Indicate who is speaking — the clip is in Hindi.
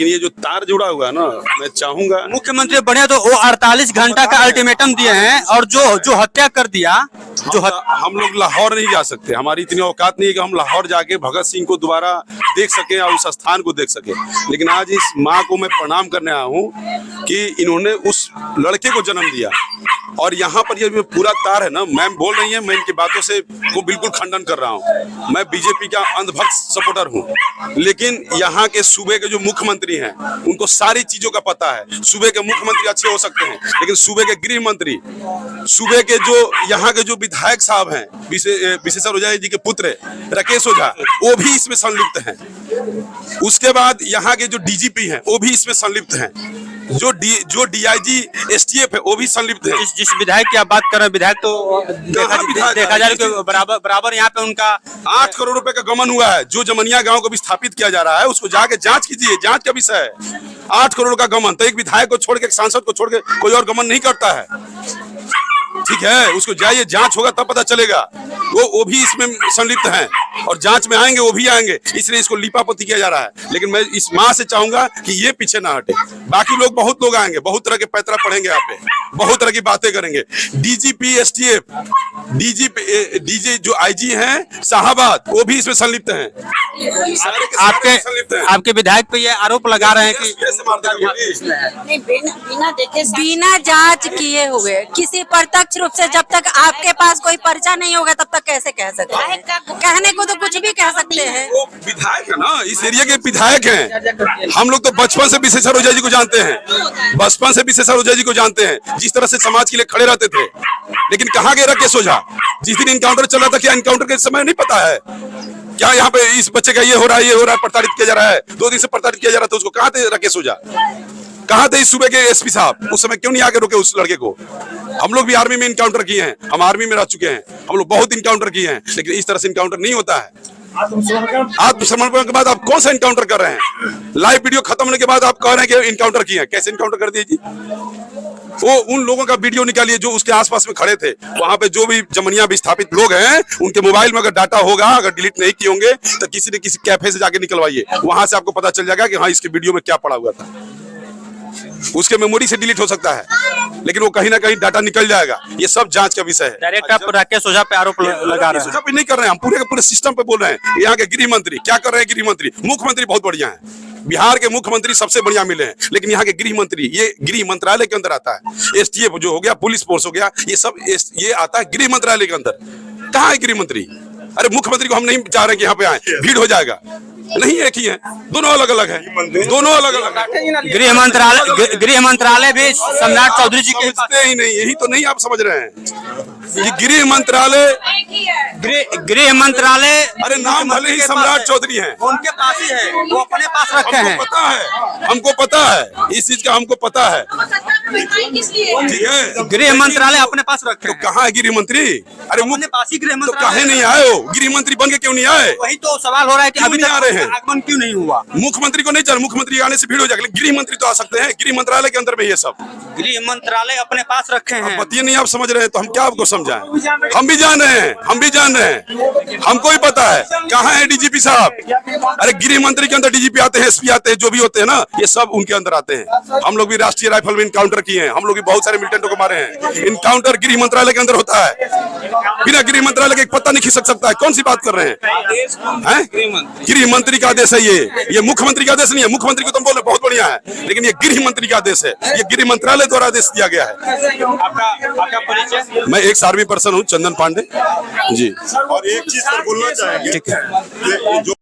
Speaker 1: ये जो तार जुड़ा हुआ है ना, मैं चाहूंगा
Speaker 2: मुख्यमंत्री बढ़िया तो वो 48 घंटा का अल्टीमेटम दिए हैं और जो हत्या कर दिया
Speaker 1: हम लोग लाहौर नहीं जा सकते, हमारी इतनी औकात नहीं है कि हम लाहौर जाके भगत सिंह को दोबारा देख सके और उस स्थान को देख सके। लेकिन आज इस माँ को मैं प्रणाम करने आया हूँ कि इन्होंने उस लड़के को जन्म दिया। और यहाँ पर ये पूरा तार है ना, मैम बोल रही है, मैं इनकी बातों से को बिल्कुल खंडन कर रहा हूँ। मैं बीजेपी का अंधभक्त सपोर्टर हूँ, लेकिन यहाँ के सूबे के जो मुख्यमंत्री हैं उनको सारी चीजों का पता है। सूबे के मुख्यमंत्री अच्छे हो सकते हैं, लेकिन सूबे के गृह मंत्री, सूबे के जो यहाँ के जो विधायक साहब हैं, विशेषर ओझा जी के पुत्र राकेश ओझा, वो भी इसमें संलिप्त हैं। उसके बाद यहाँ के जो डीजीपी हैं वो भी इसमें संलिप्त हैं। जो डीआईजी एसटीएफ है वो भी संलिप्त है।
Speaker 2: जिस विधायक की आप बात कर रहे हैं, विधायक तो देखा जाए तो बराबर यहाँ पे उनका
Speaker 1: 8 करोड़ रुपए का गमन हुआ है। जो जमनिया गांव को भी स्थापित किया जा रहा है उसको जाके जांच कीजिए, जांच का विषय है। 8 करोड़ का गमन तो एक विधायक को छोड़ के, एक सांसद को छोड़ के कोई और गमन नहीं करता है। ठीक है, उसको जाइए, जांच होगा तब पता चलेगा। वो भी इसमें संलिप्त हैं और जांच में आएंगे, वो भी आएंगे, इसलिए इसको लिपापोती किया जा रहा है। लेकिन मैं इस माँ से चाहूंगा कि ये पीछे ना हटे। बाकी लोग, बहुत लोग आएंगे, बहुत तरह के पैतरा पढ़ेंगे यहाँ पे, बहुत तरह की बातें करेंगे। डीजीपी एसटीएफ, डीजी जो आईजी हैं शाहबाद, वो भी इसमें संलिप्त हैं।
Speaker 2: आपके विधायक पे ये आरोप लगा रहे हैं कि
Speaker 3: बिना जांच किए हुए, किसी प्रत्यक्ष रूप से, जब तक आपके पास कोई पर्चा नहीं होगा तब तक कैसे कह सकते हैं? कहने को तो कुछ भी कह सकते हैं।
Speaker 1: वो विधायक है ना, इस एरिया के विधायक हैं। हम लोग तो बचपन से विशेषर ओझा जी को जानते हैं, बचपन से विशेषर ओझा जी को जानते हैं, जिस तरह से समाज के लिए खड़े रहते थे। लेकिन कहाँ गए राकेश ओझा? जिस दिन इनकाउंटर चल रहा था, क्या इनकाउंटर के समय नहीं पता है क्या यहाँ पे इस बच्चे का ये हो रहा है, ये हो रहा है, प्रताड़ित किया जा रहा है, 2 दिन से प्रताड़ित किया जा रहा था उसको? कहाँ थे राकेश ओझा? कहाँ थे इस सूबे के एसपी साहब? उस समय क्यों नहीं आके रोके उस लड़के को? हम लोग भी आर्मी में इनकाउंटर किए हैं, हम आर्मी में रह चुके हैं, हम लोग बहुत इनकाउंटर किए हैं, लेकिन इस तरह से इनकाउंटर नहीं होता है। आत्मसमर्पण के बाद आप कौन सा इनकाउंटर कर रहे हैं? लाइव वीडियो खत्म होने के बाद आप कह रहे हैं कि इनकाउंटर किए हैं। कैसे इनकाउंटर कर दिए जी? वो उन लोगों का वीडियो निकालिए जो उसके आसपास में खड़े थे। वहां पे जो भी जमनिया विस्थापित लोग हैं, उनके मोबाइल में अगर डाटा होगा, अगर डिलीट नहीं किए होंगे, तो किसी न किसी कैफे से जाके निकलवाइए, वहां से आपको पता चल जाएगा कि हाँ, इसके वीडियो में क्या पड़ा हुआ था। उसके मेमोरी से डिलीट हो सकता है, लेकिन वो कहीं ना कहीं डाटा निकल जाएगा। ये सब जांच का विषय है।
Speaker 2: डायरेक्ट आप राकेश ओझा पे आरोप लगा रहे हैं?
Speaker 1: नहीं कर रहे हैं, हम पूरे के पूरे सिस्टम पे बोल रहे हैं। यहाँ के गृह मंत्री क्या कर रहे हैं? गृह मंत्री, मुख्यमंत्री बहुत बढ़िया है, बिहार के मुख्यमंत्री सबसे बढ़िया मिले हैं, लेकिन यहाँ के गृह मंत्री, ये गृह मंत्रालय के अंदर आता है। एसटीएफ जो हो गया, पुलिस फोर्स हो गया, ये सब ये आता है गृह मंत्रालय के अंदर। कहाँ है गृह मंत्री? अरे मुख्यमंत्री को हम नहीं चाह रहे कि यहाँ पे आए, भीड़ हो जाएगा। नहीं, एक ही है, दोनों अलग अलग है, दोनों अलग अलग है।
Speaker 2: गृह मंत्रालय भी सम्राट चौधरी जी के
Speaker 1: ही नहीं, यही तो नहीं आप समझ रहे हैं कि गृह मंत्रालय, अरे नाम भले ही सम्राट चौधरी हैं,
Speaker 2: उनके पास ही है, वो अपने पास रखे हैं।
Speaker 1: पता है, हमको पता है, इस चीज का हमको पता है। ठीक है,
Speaker 2: गृह मंत्रालय अपने पास रखे।
Speaker 1: तो कहाँ है गृह मंत्री? अरे
Speaker 2: अपने पास ही गृह
Speaker 1: तो
Speaker 2: मंत्रालय
Speaker 1: काहे नहीं आए हो? गृह मंत्री बन के क्यों नहीं आए?
Speaker 2: वही तो सवाल हो रहा है कि अभी
Speaker 1: नहीं आ रहे हैं,
Speaker 2: आगमन क्यों नहीं हुआ?
Speaker 1: मुख्यमंत्री को नहीं चाहिए, मुख्यमंत्री आने से भीड़ हो जाएगी, गृह मंत्री तो आ सकते हैं। गृह मंत्रालय के अंदर में ये सब
Speaker 2: गृह मंत्रालय अपने पास रखे हैं।
Speaker 1: बतिए नहीं आप समझ रहे हैं, तो हम क्या आपको समझाएं? हम भी जान रहे हैं, हम भी जान रहे हैं, हमको ही पता है। कहाँ है डीजीपी साहब? अरे गृह मंत्री के अंदर डीजीपी आते हैं, एसपी आते हैं, जो भी होते हैं ना, ये सब उनके अंदर आते हैं। हम लोग भी राष्ट्रीय राइफल में इनकाउंटर किए हैं, हम लोग भी बहुत सारे मिलिटेंटों को मारे हैं। इनकाउंटर गृह मंत्रालय के अंदर होता है, बिना गृह मंत्रालय के एक पत्ता नहीं खिसक सकता है। कौन सी बात कर रहे हैं? गृह मंत्री का आदेश है ये मुख्यमंत्री का आदेश नहीं है। मुख्यमंत्री को तुम बोले बहुत बढ़िया है, लेकिन ये गृह मंत्री का आदेश है, ये गृह मंत्रालय द्वारा आदेश दिया गया है।
Speaker 2: आपका परिचय?
Speaker 1: मैं एक आर्मी पर्सन हूँ, चंदन पांडे जी।
Speaker 4: और एक चीज पर बोलना चाहेंगे,
Speaker 1: ठीक है।